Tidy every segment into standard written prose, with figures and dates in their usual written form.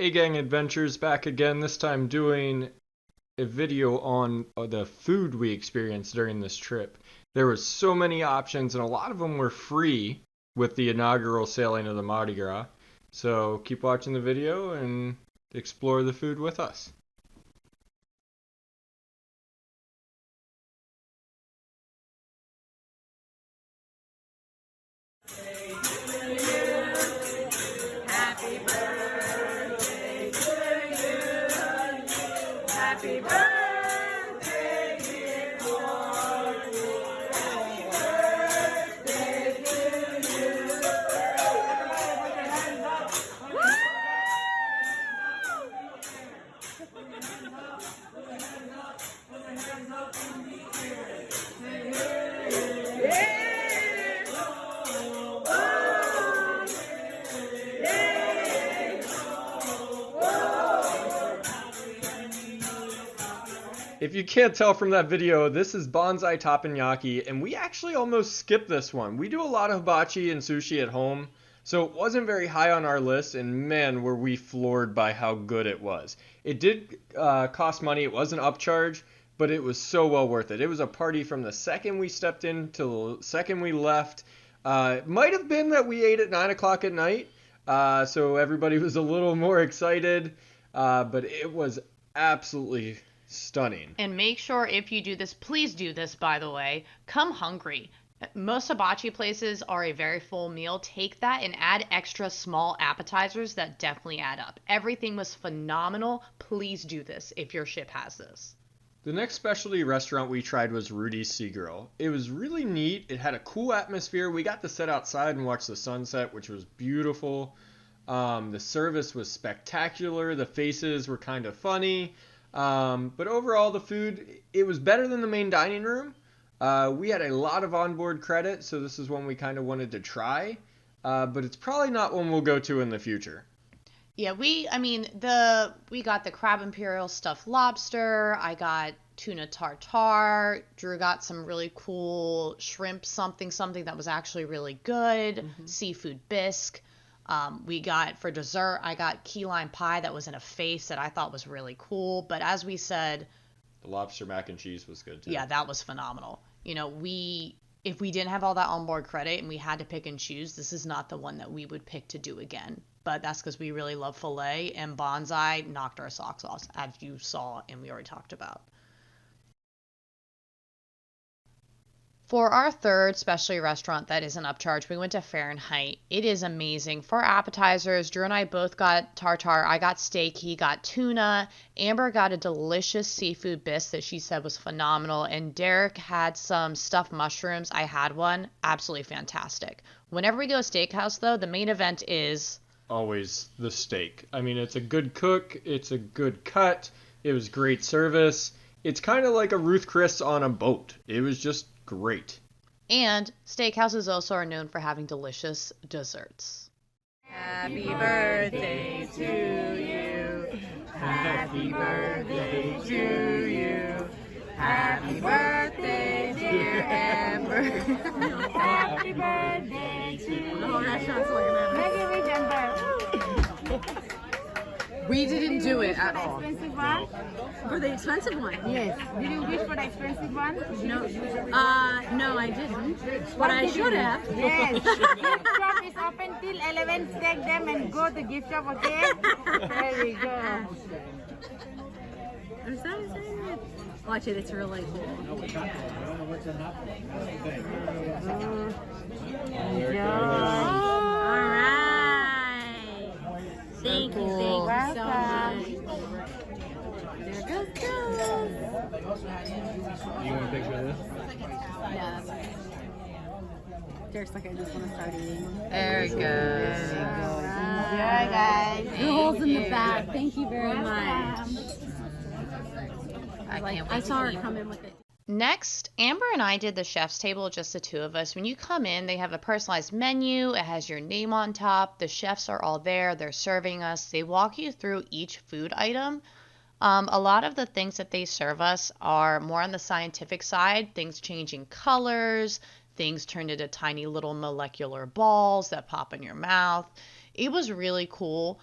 A-Gang Adventures back again, this time doing a video on the food we experienced during this trip. There were so many options and a lot of them were free with the inaugural sailing of the Mardi Gras. So keep watching the video and explore the food with us. Happy birthday to you. Happy birthday, dear Bonsi. Happy birthday to you. If you can't tell from that video, this is bonsai teppanyaki, and we actually almost skipped this one. We do a lot of hibachi and sushi at home, so it wasn't very high on our list, and man, were we floored by how good it was. It did cost money, it was an upcharge, but it was so well worth it. It was a party from the second we stepped in till the second we left. It might have been that we ate at 9 o'clock at night, so everybody was a little more excited, but it was absolutely stunning. And make sure if you do this, please do this, by the way, come hungry. Most hibachi places are a very full meal. Take that and add extra small appetizers that definitely add up. Everything was phenomenal. Please do this if your ship has this. The next specialty restaurant we tried was Rudis Seafood. It was really neat. It had a cool atmosphere. We got to sit outside and watch the sunset, which was beautiful. The service was spectacular. The faces were kind of funny. But overall, the food, it was better than the main dining room. We had a lot of onboard credit, so this is one we kind of wanted to try. But it's probably not one we'll go to in the future. Yeah, we got the crab imperial stuffed lobster. I got tuna tartare. Drew got some really cool shrimp something that was actually really good. Seafood bisque. We got for dessert, I got key lime pie that was in a face that I thought was really cool. But as we said, the lobster mac and cheese was good too. Yeah, that was phenomenal. You know, if we didn't have all that onboard credit and we had to pick and choose, this is not the one that we would pick to do again. But that's because we really love filet, and bonsai knocked our socks off, as you saw and we already talked about. For our third specialty restaurant that is an upcharge, we went to Fahrenheit. It is amazing. For appetizers, Drew and I both got tartare. I got steak. He got tuna. Amber got a delicious seafood bisque that she said was phenomenal. And Derek had some stuffed mushrooms. I had one. Absolutely fantastic. Whenever we go to Steakhouse, though, the main event is always the steak. I mean, it's a good cook. It's a good cut. It was great service. It's kind of like a Ruth Chris on a boat. It was just great. And steakhouses also are known for having delicious desserts. Happy birthday to you. Happy birthday to you. Happy birthday, dear Amber. Happy birthday to you. The whole restaurant's looking at us. We didn't do it at all. Expensive one? For the expensive one? Yes. Did you wish for the expensive one? No. No, I didn't. But I should have. Yes. Gift shop is open till 11. Take them and go to gift shop, okay? There we go. I'm so excited. Watch it, it's really cool. All right. Thank you so much. There goes Joe. You want a picture of this? Yeah, that's okay. Derek's like, I just want to start eating. There we go. Enjoy, guys. The holes in the back. Thank you very much. I saw her come in with it. Next, Amber and I did the chef's table, just the two of us. When you come in, they have a personalized menu. It has your name on top. The chefs are all there. They're serving us. They walk you through each food item. A lot of the things that they serve us are more on the scientific side, things changing colors, things turned into tiny little molecular balls that pop in your mouth. It was really cool.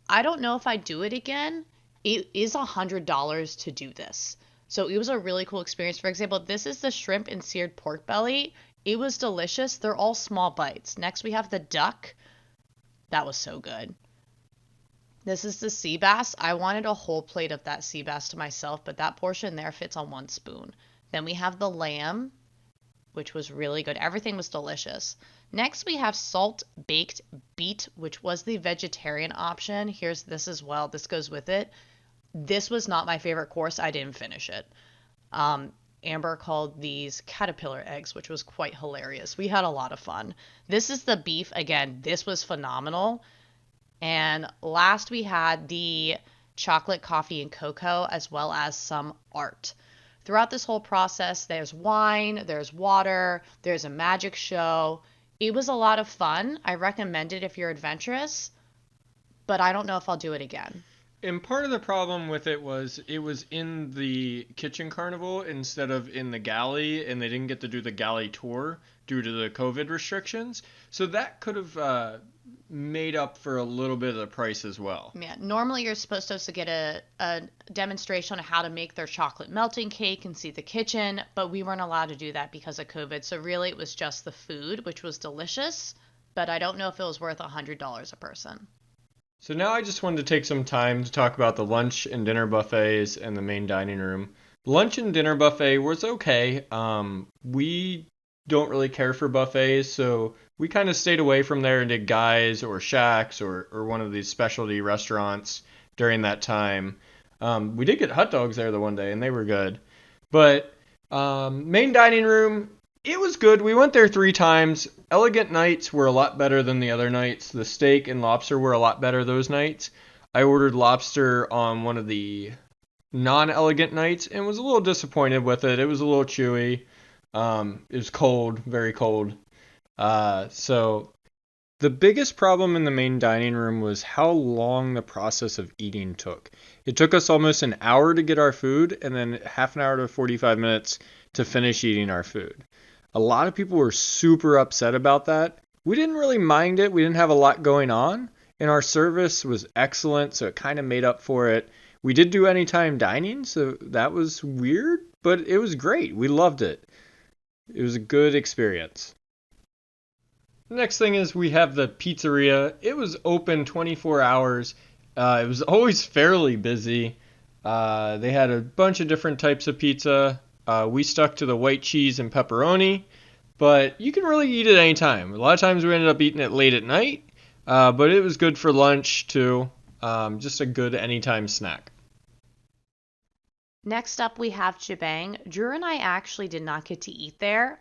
I don't know if I'd do it again. It is $100 to do this. So it was a really cool experience. For example, this is the shrimp and seared pork belly. It was delicious. They're all small bites. Next, we have the duck. That was so good. This is the sea bass. I wanted a whole plate of that sea bass to myself, but that portion there fits on one spoon. Then we have the lamb, which was really good. Everything was delicious. Next, we have salt baked beet, which was the vegetarian option. Here's this as well. This goes with it. This was not my favorite course. I didn't finish it. Amber called these caterpillar eggs, which was quite hilarious. We had a lot of fun. This is the beef. Again, this was phenomenal. And last, we had the chocolate, coffee, and cocoa, as well as some art. Throughout this whole process, there's wine, there's water, there's a magic show. It was a lot of fun. I recommend it if you're adventurous, but I don't know if I'll do it again. And part of the problem with it was in the kitchen carnival instead of in the galley, and they didn't get to do the galley tour due to the COVID restrictions. So that could have made up for a little bit of the price as well. Yeah, normally you're supposed to get a demonstration on how to make their chocolate melting cake and see the kitchen, but we weren't allowed to do that because of COVID. So really it was just the food, which was delicious, but I don't know if it was worth $100 a person. So now I just wanted to take some time to talk about the lunch and dinner buffets and the main dining room. Lunch and dinner buffet was okay. We don't really care for buffets, so we kind of stayed away from there and did Guys or Shacks or one of these specialty restaurants during that time. We did get hot dogs there the one day, and they were good. But main dining room, it was good. We went there 3 times. Elegant nights were a lot better than the other nights. The steak and lobster were a lot better those nights. I ordered lobster on one of the non-elegant nights and was a little disappointed with it. It was a little chewy. It was cold, very cold. So the biggest problem in the main dining room was how long the process of eating took. It took us almost an hour to get our food and then half an hour to 45 minutes to finish eating our food. A lot of people were super upset about that. We didn't really mind it. We didn't have a lot going on, and our service was excellent, so it kind of made up for it. We did do anytime dining, so that was weird, but it was great. We loved it. It was a good experience. The next thing is we have the Pizzeria. It was open 24 hours. It was always fairly busy. They had a bunch of different types of pizza. We stuck to the white cheese and pepperoni, but you can really eat it anytime. A lot of times we ended up eating it late at night, but it was good for lunch too. Just a good anytime snack. Next up, we have Chabang. Drew and I actually did not get to eat there.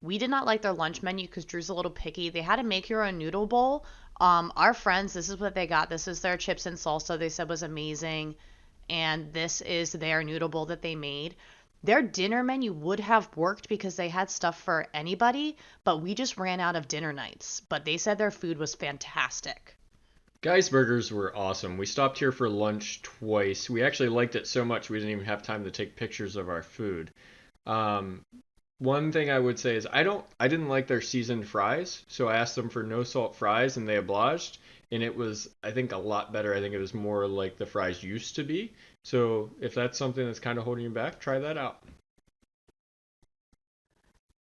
We did not like their lunch menu because Drew's a little picky. They had a make your own noodle bowl. Our friends, this is what they got. This is their chips and salsa they said was amazing. And this is their noodle bowl that they made. Their dinner menu would have worked because they had stuff for anybody, but we just ran out of dinner nights. But they said their food was fantastic. Guy's Burgers were awesome. We stopped here for lunch twice. We actually liked it so much we didn't even have time to take pictures of our food. One thing I would say is I didn't like their seasoned fries, so I asked them for no salt fries and they obliged, and it was, I think, a lot better. I think it was more like the fries used to be. So if that's something that's kind of holding you back, try that out.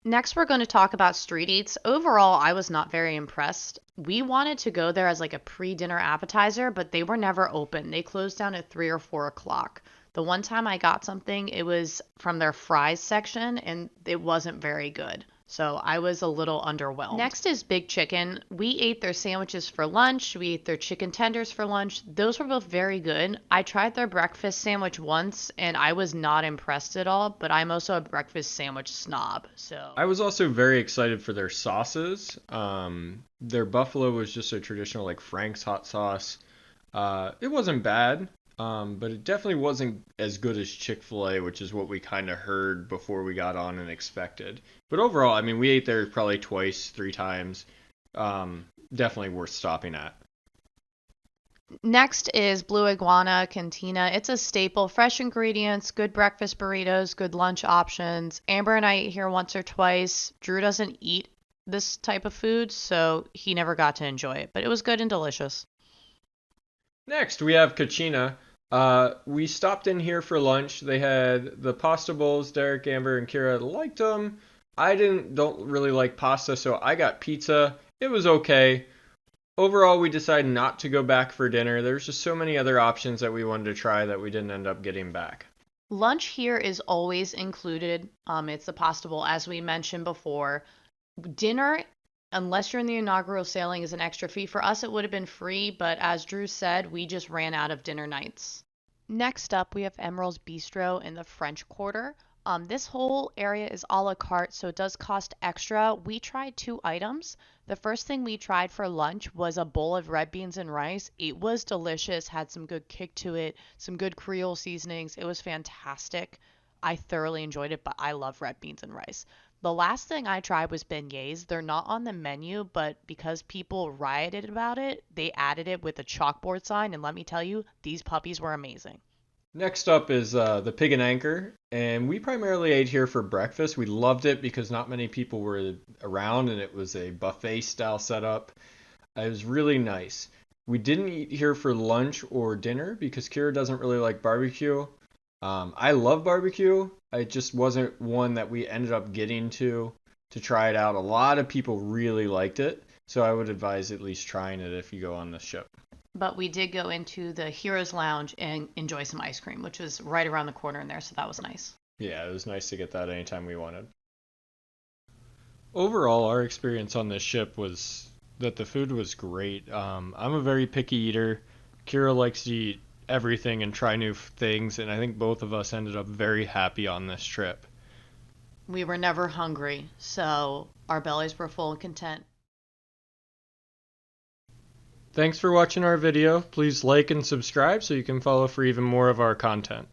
Next, we're going to talk about street eats. Overall, I was not very impressed. We wanted to go there as like a pre-dinner appetizer, but they were never open. They closed down at 3 or 4 o'clock. The one time I got something, it was from their fries section, and it wasn't very good. So I was a little underwhelmed. Next is Big Chicken. We ate their sandwiches for lunch. We ate their chicken tenders for lunch. Those were both very good. I tried their breakfast sandwich once, and I was not impressed at all, but I'm also a breakfast sandwich snob. So I was also very excited for their sauces. Their buffalo was just a traditional like Frank's hot sauce. It wasn't bad. But it definitely wasn't as good as Chick-fil-A, which is what we kind of heard before we got on and expected. But overall, I mean, we ate there probably twice, 3 times. Definitely worth stopping at. next is BlueIguana Cantina. It's a staple. Fresh ingredients, good breakfast burritos, good lunch options. Amber and I ate here once or twice. Drew doesn't eat this type of food, so he never got to enjoy it. But it was good and delicious. Next, we have Cantina. We stopped in here for lunch. They had the pasta bowls. Derek, Amber, and Kira liked them. I don't really like pasta, so I got pizza. It was okay. Overall, we decided not to go back for dinner. There's just so many other options that we wanted to try that we didn't end up getting back. Lunch here is always included. It's the pasta bowl, as we mentioned before. Dinner, unless you're in the inaugural sailing, is an extra fee. For us, it would have been free, but as Drew said, we just ran out of dinner nights. Next up, we have Emerald's Bistro in the French Quarter. This whole area is a la carte, so it does cost extra. We tried 2 items. The first thing we tried for lunch was a bowl of red beans and rice. It was delicious, had some good kick to it, some good Creole seasonings. It was fantastic. I thoroughly enjoyed it, but I love red beans and rice. The last thing I tried was beignets. They're not on the menu, but because people rioted about it, they added it with a chalkboard sign, and let me tell you, these puppies were amazing. Next up is the Pig and Anchor, and we primarily ate here for breakfast. We loved it because not many people were around, and it was a buffet style setup. It was really nice. We didn't eat here for lunch or dinner because Kira doesn't really like barbecue. I love barbecue. It just wasn't one that we ended up getting to try it out. A lot of people really liked it, so I would advise at least trying it if you go on the ship. But we did go into the Heroes Lounge and enjoy some ice cream, which was right around the corner in there, so that was nice. Yeah, it was nice to get that anytime we wanted. Overall, our experience on this ship was that the food was great. I'm a very picky eater. Kira likes to eat everything and try new things, and I think both of us ended up very happy on this trip. We were never hungry, so our bellies were full and content. Thanks for watching our video. Please like and subscribe so you can follow for even more of our content.